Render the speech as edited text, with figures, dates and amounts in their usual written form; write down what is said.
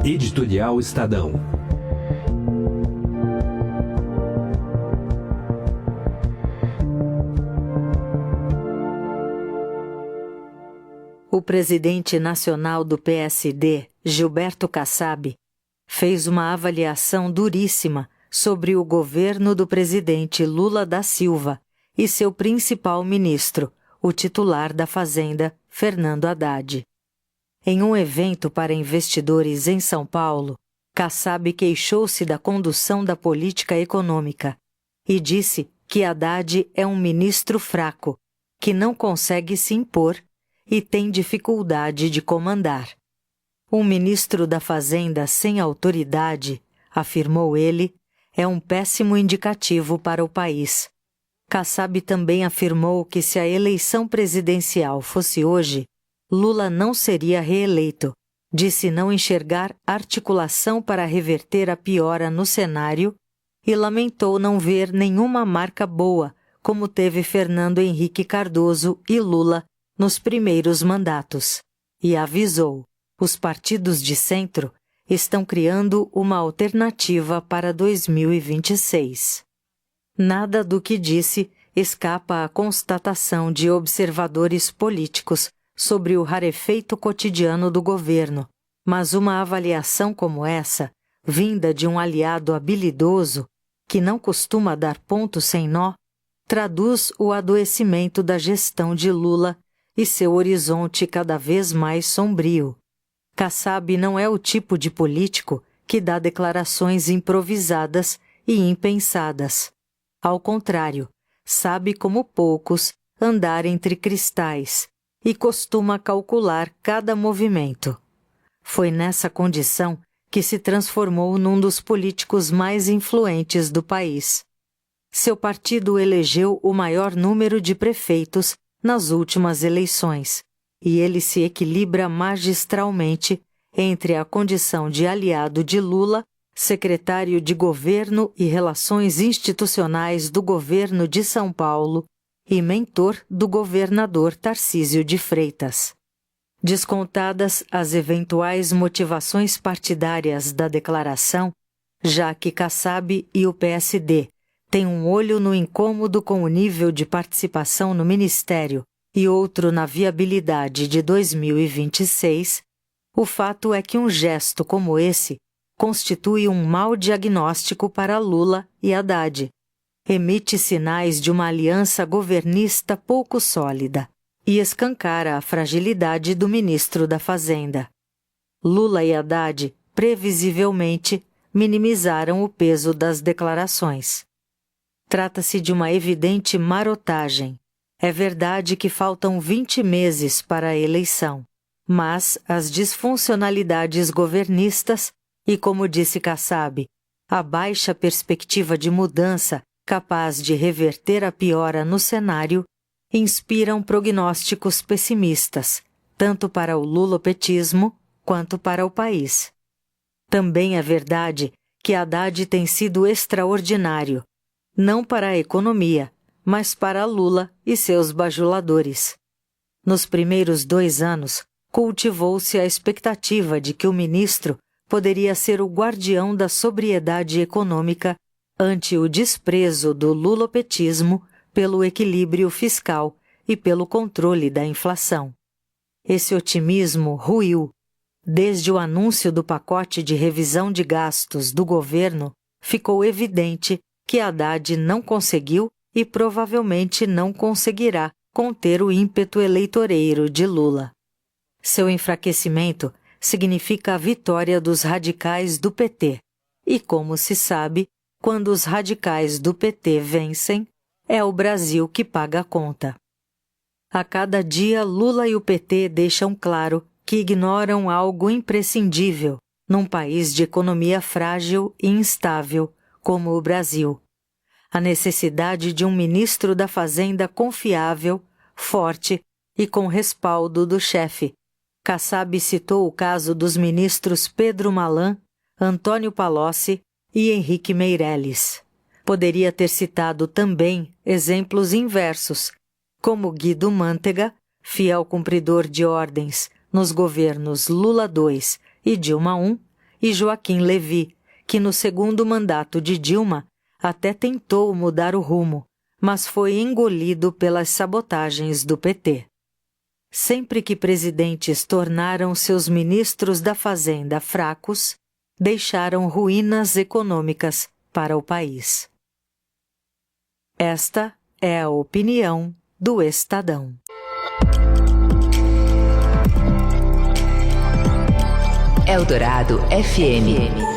Editorial Estadão. O presidente nacional do PSD, Gilberto Kassab, fez uma avaliação duríssima sobre o governo do presidente Lula da Silva e seu principal ministro, o titular da Fazenda, Fernando Haddad. Em um evento para investidores em São Paulo, Kassab queixou-se da condução da política econômica e disse que Haddad é um ministro fraco, que não consegue se impor e tem dificuldade de comandar. Um ministro da Fazenda sem autoridade, afirmou ele, é um péssimo indicativo para o país. Kassab também afirmou que se a eleição presidencial fosse hoje, Lula não seria reeleito, disse não enxergar articulação para reverter a piora no cenário e lamentou não ver nenhuma marca boa, como teve Fernando Henrique Cardoso e Lula nos primeiros mandatos. E avisou, os partidos de centro estão criando uma alternativa para 2026. Nada do que disse escapa à constatação de observadores políticos sobre o rarefeito cotidiano do governo, mas uma avaliação como essa, vinda de um aliado habilidoso, que não costuma dar ponto sem nó, traduz o adoecimento da gestão de Lula e seu horizonte cada vez mais sombrio. Kassab não é o tipo de político que dá declarações improvisadas e impensadas. Ao contrário, sabe como poucos andar entre cristais e costuma calcular cada movimento. Foi nessa condição que se transformou num dos políticos mais influentes do país. Seu partido elegeu o maior número de prefeitos nas últimas eleições, e ele se equilibra magistralmente entre a condição de aliado de Lula, secretário de Governo e Relações Institucionais do governo de São Paulo e mentor do governador Tarcísio de Freitas. Descontadas as eventuais motivações partidárias da declaração, já que Kassab e o PSD têm um olho no incômodo com o nível de participação no ministério e outro na viabilidade de 2026, o fato é que um gesto como esse constitui um mau diagnóstico para Lula e Haddad. Emite sinais de uma aliança governista pouco sólida e escancara a fragilidade do ministro da Fazenda. Lula e Haddad, previsivelmente, minimizaram o peso das declarações. Trata-se de uma evidente marotagem. É verdade que faltam 20 meses para a eleição, mas as disfuncionalidades governistas e, como disse Kassab, a baixa perspectiva de mudança capaz de reverter a piora no cenário inspiram prognósticos pessimistas, tanto para o lulopetismo quanto para o país. Também é verdade que Haddad tem sido extraordinário, não para a economia, mas para Lula e seus bajuladores. Nos primeiros 2 anos, cultivou-se a expectativa de que o ministro poderia ser o guardião da sobriedade econômica ante o desprezo do lulopetismo pelo equilíbrio fiscal e pelo controle da inflação. Esse otimismo ruiu. Desde o anúncio do pacote de revisão de gastos do governo, ficou evidente que Haddad não conseguiu e provavelmente não conseguirá conter o ímpeto eleitoreiro de Lula. Seu enfraquecimento significa a vitória dos radicais do PT. E como se sabe, quando os radicais do PT vencem, é o Brasil que paga a conta. A cada dia, Lula e o PT deixam claro que ignoram algo imprescindível num país de economia frágil e instável como o Brasil: a necessidade de um ministro da Fazenda confiável, forte e com respaldo do chefe. Kassab citou o caso dos ministros Pedro Malan, Antônio Palocci e Henrique Meirelles. Poderia ter citado também exemplos inversos, como Guido Mantega, fiel cumpridor de ordens nos governos Lula II e Dilma I, e Joaquim Levy, que no segundo mandato de Dilma até tentou mudar o rumo, mas foi engolido pelas sabotagens do PT. Sempre que presidentes tornaram seus ministros da Fazenda fracos, deixaram ruínas econômicas para o país. Esta é a opinião do Estadão. Eldorado FM.